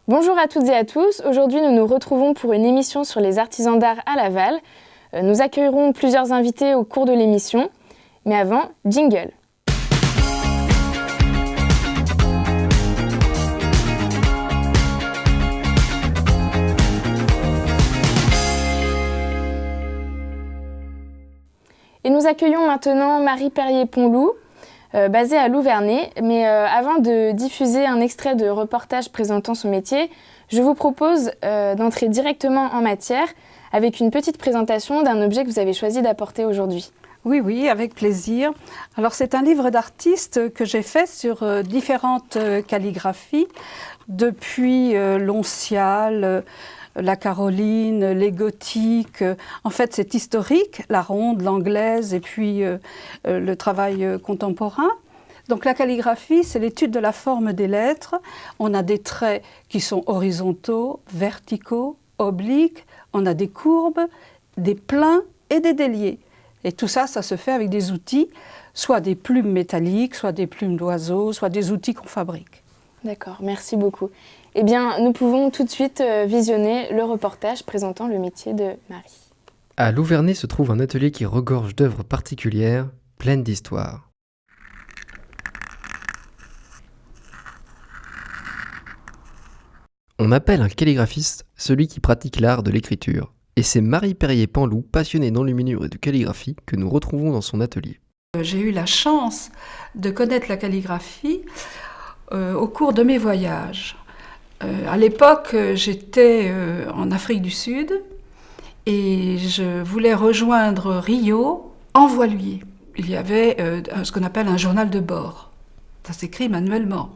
Bonjour à toutes et à tous, aujourd'hui nous nous retrouvons pour une émission sur les artisans d'art à Laval. Nous accueillerons plusieurs invités au cours de l'émission, mais avant, jingle. Et nous accueillons maintenant Marie Perrier-Ponloup, basée à Louvernay. Mais avant de diffuser un extrait de reportage présentant son métier, je vous propose d'entrer directement en matière avec une petite présentation d'un objet que vous avez choisi d'apporter aujourd'hui. Oui, avec plaisir. Alors c'est un livre d'artiste que j'ai fait sur différentes calligraphies, depuis l'onciale, la Caroline, les gothiques. En fait, c'est historique, la ronde, l'anglaise et puis le travail contemporain. Donc la calligraphie, c'est l'étude de la forme des lettres. On a des traits qui sont horizontaux, verticaux, obliques. On a des courbes, des pleins et des déliés. Et tout ça, ça se fait avec des outils, soit des plumes métalliques, soit des plumes d'oiseaux, soit des outils qu'on fabrique. D'accord, merci beaucoup. Eh bien, nous pouvons tout de suite visionner le reportage présentant le métier de Marie. À Louvernay se trouve un atelier qui regorge d'œuvres particulières, pleines d'histoire. On appelle un calligraphiste celui qui pratique l'art de l'écriture. Et c'est Marie Perrier-Ponloup, passionnée d'enluminure et de calligraphie, que nous retrouvons dans son atelier. J'ai eu la chance de connaître la calligraphie au cours de mes voyages. À l'époque, j'étais en Afrique du Sud et je voulais rejoindre Rio en voilier. Il y avait ce qu'on appelle un journal de bord. Ça s'écrit manuellement.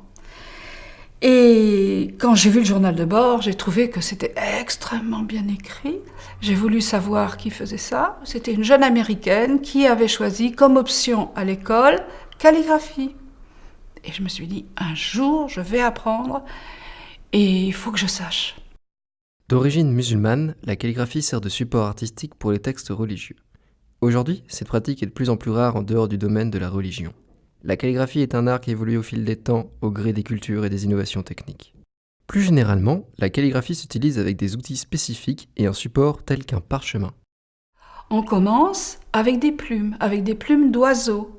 Et quand j'ai vu le journal de bord, j'ai trouvé que c'était extrêmement bien écrit. J'ai voulu savoir qui faisait ça. C'était une jeune Américaine qui avait choisi comme option à l'école calligraphie. Et je me suis dit, un jour, je vais apprendre et il faut que je sache. D'origine musulmane, la calligraphie sert de support artistique pour les textes religieux. Aujourd'hui, cette pratique est de plus en plus rare en dehors du domaine de la religion. La calligraphie est un art qui évolue au fil des temps, au gré des cultures et des innovations techniques. Plus généralement, la calligraphie s'utilise avec des outils spécifiques et un support tel qu'un parchemin. On commence avec des plumes d'oiseaux.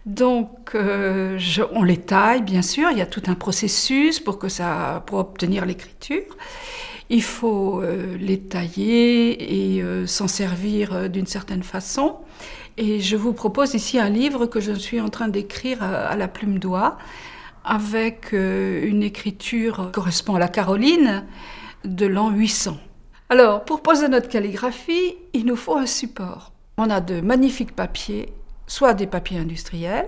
Donc, on les taille, bien sûr, il y a tout un processus pour obtenir l'écriture. Il faut les tailler et s'en servir d'une certaine façon. Et je vous propose ici un livre que je suis en train d'écrire à la plume d'oie, avec une écriture qui correspond à la Caroline de l'an 800. Alors, pour poser notre calligraphie, il nous faut un support. On a de magnifiques papiers, soit des papiers industriels,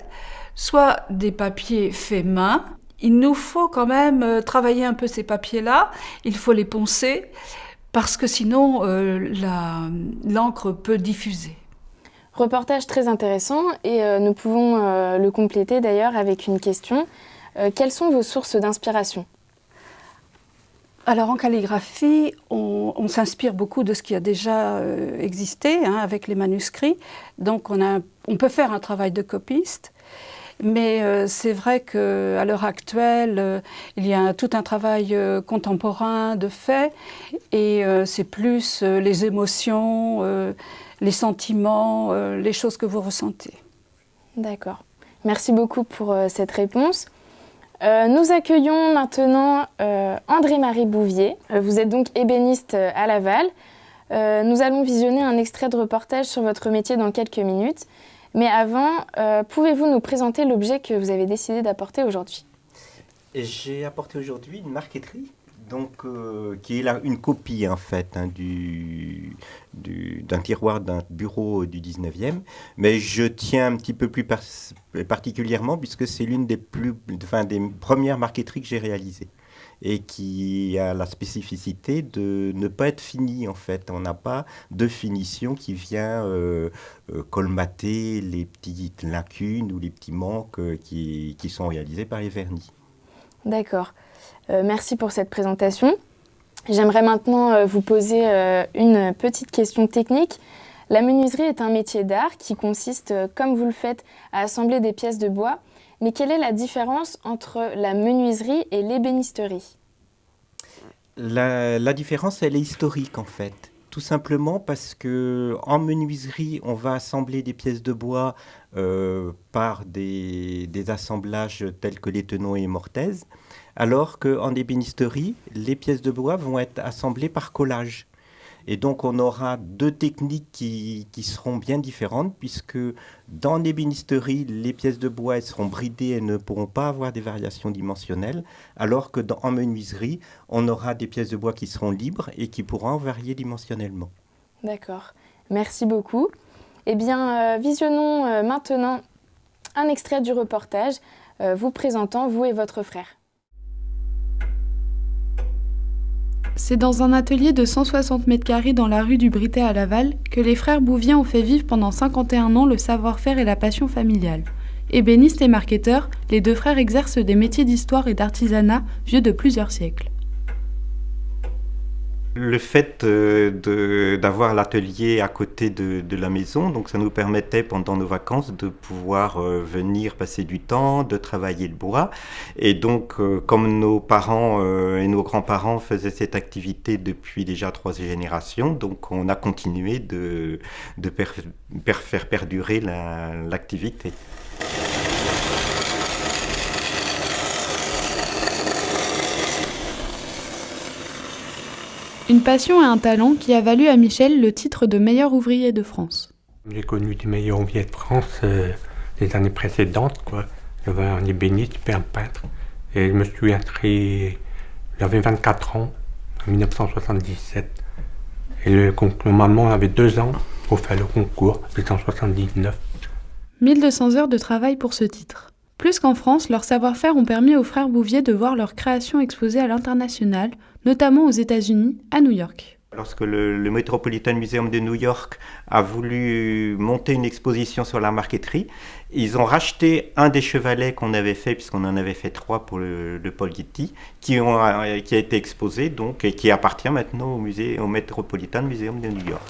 soit des papiers faits main. Il nous faut quand même travailler un peu ces papiers-là, il faut les poncer, parce que sinon l'encre peut diffuser. Reportage très intéressant et nous pouvons le compléter d'ailleurs avec une question. Quelles sont vos sources d'inspiration ? Alors en calligraphie, on s'inspire beaucoup de ce qui a déjà existé avec les manuscrits. Donc on peut faire un travail de copiste. Mais c'est vrai qu'à l'heure actuelle, il y a tout un travail contemporain de fait. Et c'est plus les émotions, les sentiments, les choses que vous ressentez. D'accord. Merci beaucoup pour cette réponse. Nous accueillons maintenant André-Marie Bouvier. Vous êtes donc ébéniste à Laval. Nous allons visionner un extrait de reportage sur votre métier dans quelques minutes. Mais avant, pouvez-vous nous présenter l'objet que vous avez décidé d'apporter aujourd'hui ? J'ai apporté aujourd'hui une marqueterie, donc, qui est là une copie en fait d'un tiroir d'un bureau du 19e. Mais je tiens un petit peu plus particulièrement puisque c'est l'une des premières marqueteries que j'ai réalisées et qui a la spécificité de ne pas être finie en fait. On n'a pas de finition qui vient colmater les petites lacunes ou les petits manques qui sont réalisés par les vernis. D'accord. Merci pour cette présentation. J'aimerais maintenant vous poser une petite question technique. La menuiserie est un métier d'art qui consiste, comme vous le faites, à assembler des pièces de bois. Mais quelle est la différence entre la menuiserie et l'ébénisterie ? La différence, elle est historique en fait. Tout simplement parce que en menuiserie, on va assembler des pièces de bois par des assemblages tels que les tenons et mortaises, alors qu'en ébénisterie, les pièces de bois vont être assemblées par collage. Et donc, on aura deux techniques qui seront bien différentes, puisque dans l'ébénisterie, les pièces de bois elles seront bridées et ne pourront pas avoir des variations dimensionnelles, alors que en menuiserie, on aura des pièces de bois qui seront libres et qui pourront varier dimensionnellement. D'accord. Merci beaucoup. Eh bien, visionnons maintenant un extrait du reportage vous présentant vous et votre frère. C'est dans un atelier de 160 mètres carrés dans la rue du Britet à Laval que les frères Bouvier ont fait vivre pendant 51 ans le savoir-faire et la passion familiale. Ébénistes et marketeurs, les deux frères exercent des métiers d'histoire et d'artisanat vieux de plusieurs siècles. Le fait d'avoir l'atelier à côté de la maison, donc ça nous permettait pendant nos vacances de pouvoir venir passer du temps, de travailler le bois. Et donc, comme nos parents et nos grands-parents faisaient cette activité depuis déjà 3 générations, donc on a continué de faire perdurer l'activité. Une passion et un talent qui a valu à Michel le titre de meilleur ouvrier de France. J'ai connu des meilleurs ouvriers de France les années précédentes, quoi. J'avais un ébéniste puis un peintre. Et je me suis inscrit, j'avais 24 ans, en 1977. Et normalement, on avait 2 ans pour faire le concours, c'était en 79. 1200 heures de travail pour ce titre. Plus qu'en France, leur savoir-faire ont permis aux frères Bouvier de voir leurs créations exposées à l'international, notamment aux États-Unis, à New York. Lorsque le Metropolitan Museum de New York a voulu monter une exposition sur la marqueterie, ils ont racheté un des chevalets qu'on avait fait, puisqu'on en avait fait 3 pour le Paul Getty, qui a été exposé donc, et qui appartient maintenant au Metropolitan Museum de New York.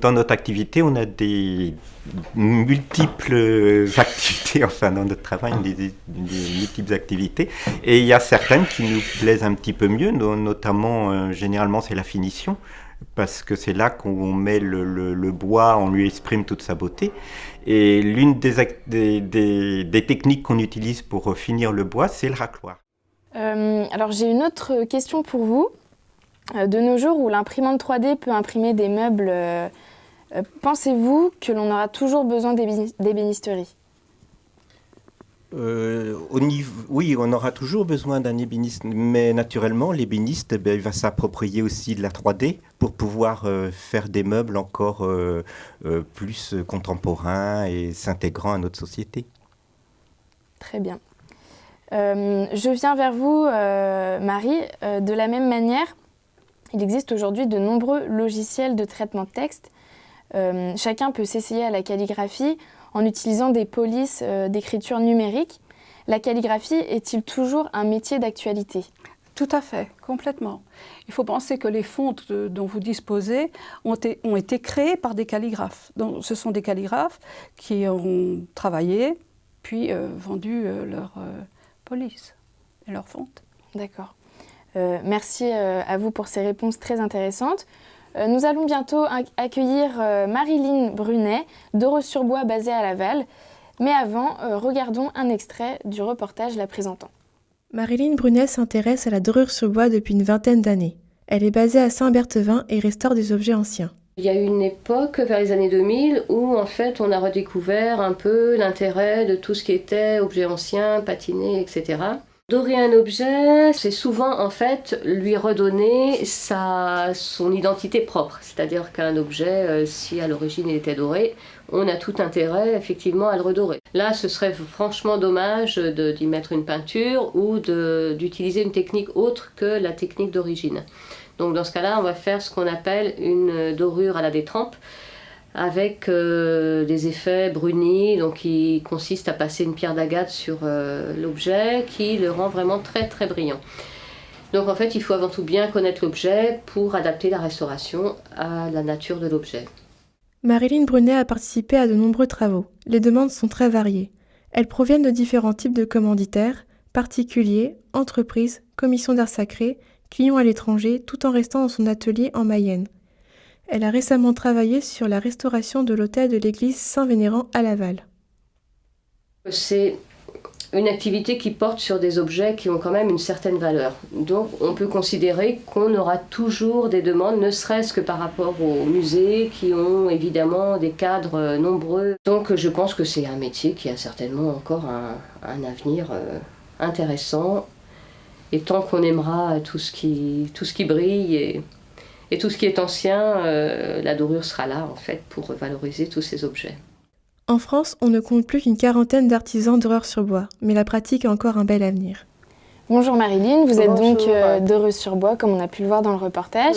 Dans notre activité, on a des multiples activités, enfin dans notre travail, des multiples activités. Et il y a certaines qui nous plaisent un petit peu mieux, notamment, généralement, c'est la finition, parce que c'est là qu'on met le bois, on lui exprime toute sa beauté. Et l'une des techniques qu'on utilise pour finir le bois, c'est le racloir. Alors j'ai une autre question pour vous. De nos jours où l'imprimante 3D peut imprimer des meubles, pensez-vous que l'on aura toujours besoin d'ébénisterie ? Oui, on aura toujours besoin d'un ébéniste, mais naturellement, l'ébéniste il va s'approprier aussi de la 3D pour pouvoir faire des meubles encore plus contemporains et s'intégrant à notre société. Très bien. Je viens vers vous, Marie. De la même manière, il existe aujourd'hui de nombreux logiciels de traitement de texte. Chacun peut s'essayer à la calligraphie en utilisant des polices d'écriture numérique. La calligraphie est-il toujours un métier d'actualité ? Tout à fait, complètement. Il faut penser que les fontes dont vous disposez ont été créées par des calligraphes. Donc, ce sont des calligraphes qui ont travaillé, puis vendu leur police et leur fonte. D'accord. Merci à vous pour ces réponses très intéressantes. Nous allons bientôt accueillir Marilyn Brunet, d'Heureux-sur-Bois basée à Laval. Mais avant, regardons un extrait du reportage la présentant. Marilyn Brunet s'intéresse à la dorure sur bois depuis une vingtaine d'années. Elle est basée à Saint-Berthevin et restaure des objets anciens. Il y a eu une époque, vers les années 2000, où en fait on a redécouvert un peu l'intérêt de tout ce qui était objets anciens, patinés, etc. Dorer un objet, c'est souvent en fait lui redonner son identité propre. C'est-à-dire qu'un objet, si à l'origine il était doré, on a tout intérêt effectivement à le redorer. Là, ce serait franchement dommage d'y mettre une peinture ou d'utiliser une technique autre que la technique d'origine. Donc dans ce cas-là, on va faire ce qu'on appelle une dorure à la détrempe. avec des effets brunis, donc qui consistent à passer une pierre d'agate sur l'objet, qui le rend vraiment très très brillant. Donc en fait, il faut avant tout bien connaître l'objet pour adapter la restauration à la nature de l'objet. Marilyn Brunet a participé à de nombreux travaux. Les demandes sont très variées. Elles proviennent de différents types de commanditaires, particuliers, entreprises, commissions d'art sacré, clients à l'étranger, tout en restant dans son atelier en Mayenne. Elle a récemment travaillé sur la restauration de l'autel de l'église Saint-Vénérand à Laval. C'est une activité qui porte sur des objets qui ont quand même une certaine valeur. Donc on peut considérer qu'on aura toujours des demandes, ne serait-ce que par rapport aux musées qui ont évidemment des cadres nombreux. Donc je pense que c'est un métier qui a certainement encore un avenir intéressant. Et tant qu'on aimera tout ce qui brille et tout ce qui est ancien, la dorure sera là en fait pour valoriser tous ces objets. En France, on ne compte plus qu'une quarantaine d'artisans d'Evreux-sur-Bois, mais la pratique a encore un bel avenir. Bonjour Marilyn, vous êtes Bonjour. donc d'Evreux-sur-Bois, comme on a pu le voir dans le reportage.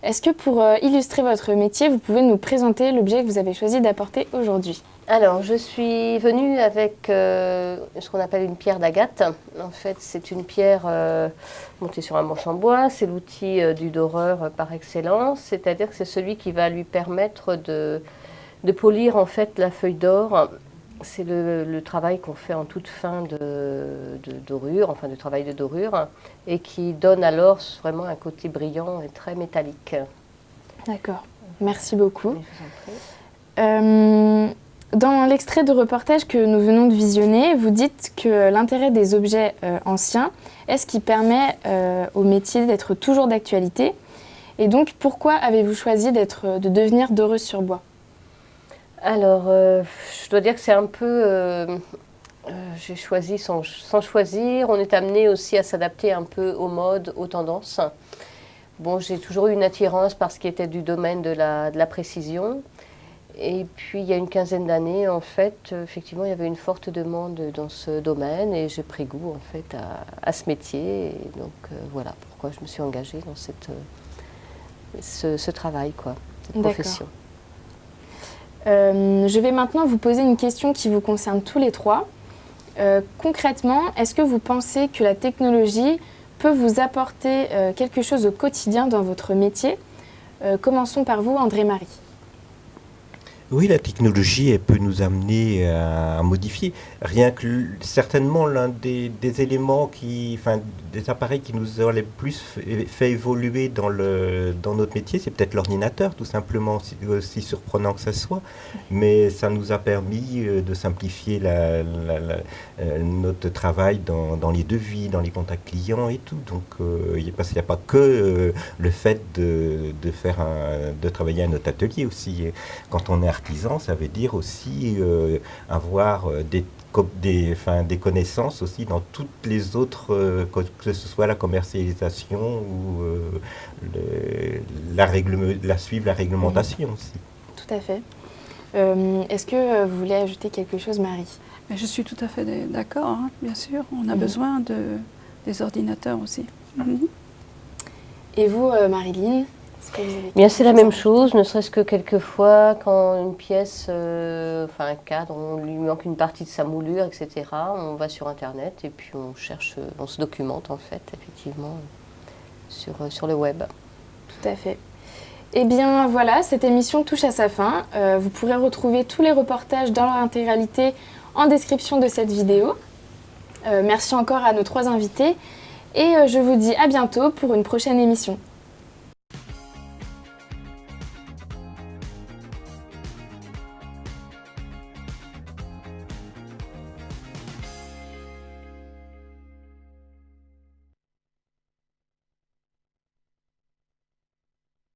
Est-ce que pour illustrer votre métier, vous pouvez nous présenter l'objet que vous avez choisi d'apporter aujourd'hui ? Alors, je suis venue avec ce qu'on appelle une pierre d'agate. En fait, c'est une pierre montée sur un manche en bois. C'est l'outil du doreur par excellence, c'est-à-dire que c'est celui qui va lui permettre de polir en fait la feuille d'or. C'est le travail qu'on fait en toute fin de dorure, enfin de travail de dorure, et qui donne alors vraiment un côté brillant et très métallique. D'accord, merci beaucoup. Je vous en prie. Dans l'extrait de reportage que nous venons de visionner, vous dites que l'intérêt des objets anciens est ce qui permet au métier d'être toujours d'actualité. Et donc, pourquoi avez-vous choisi de devenir d'Evreux-sur-Bois ? Alors, je dois dire que c'est un peu... j'ai choisi sans choisir. On est amené aussi à s'adapter un peu aux modes, aux tendances. Bon, j'ai toujours eu une attirance par ce qui était du domaine de la précision. Et puis, il y a une quinzaine d'années, en fait, effectivement, il y avait une forte demande dans ce domaine et j'ai pris goût, en fait, à ce métier. Et donc, voilà pourquoi je me suis engagée dans ce travail, quoi, cette profession. Je vais maintenant vous poser une question qui vous concerne tous les trois. Concrètement, est-ce que vous pensez que la technologie peut vous apporter quelque chose au quotidien dans votre métier ? Commençons par vous, André-Marie. Oui, la technologie, elle peut nous amener à modifier. Rien que certainement l'un des éléments des appareils qui nous ont le plus fait évoluer dans notre métier, c'est peut-être l'ordinateur, tout simplement, aussi surprenant que ça soit. Mais ça nous a permis de simplifier notre travail dans les devis, dans les contacts clients et tout. Donc, parce qu'il n'y a pas que le fait de travailler à notre atelier aussi. Quand on est artisan, ça veut dire aussi avoir des connaissances aussi dans toutes les autres, que ce soit la commercialisation ou suivre la réglementation aussi. Tout à fait. Est-ce que vous voulez ajouter quelque chose, Marie ? Mais je suis tout à fait d'accord, hein, bien sûr. On a besoin des ordinateurs aussi. Et vous, Marilyn ? Bien, c'est la même chose, ne serait-ce que quelquefois, quand une pièce, un cadre, on lui manque une partie de sa moulure, etc., on va sur Internet et puis on cherche, on se documente en fait, effectivement, sur le web. Tout à fait. Eh bien voilà, cette émission touche à sa fin. Vous pourrez retrouver tous les reportages dans leur intégralité en description de cette vidéo. Merci encore à nos trois invités et je vous dis à bientôt pour une prochaine émission.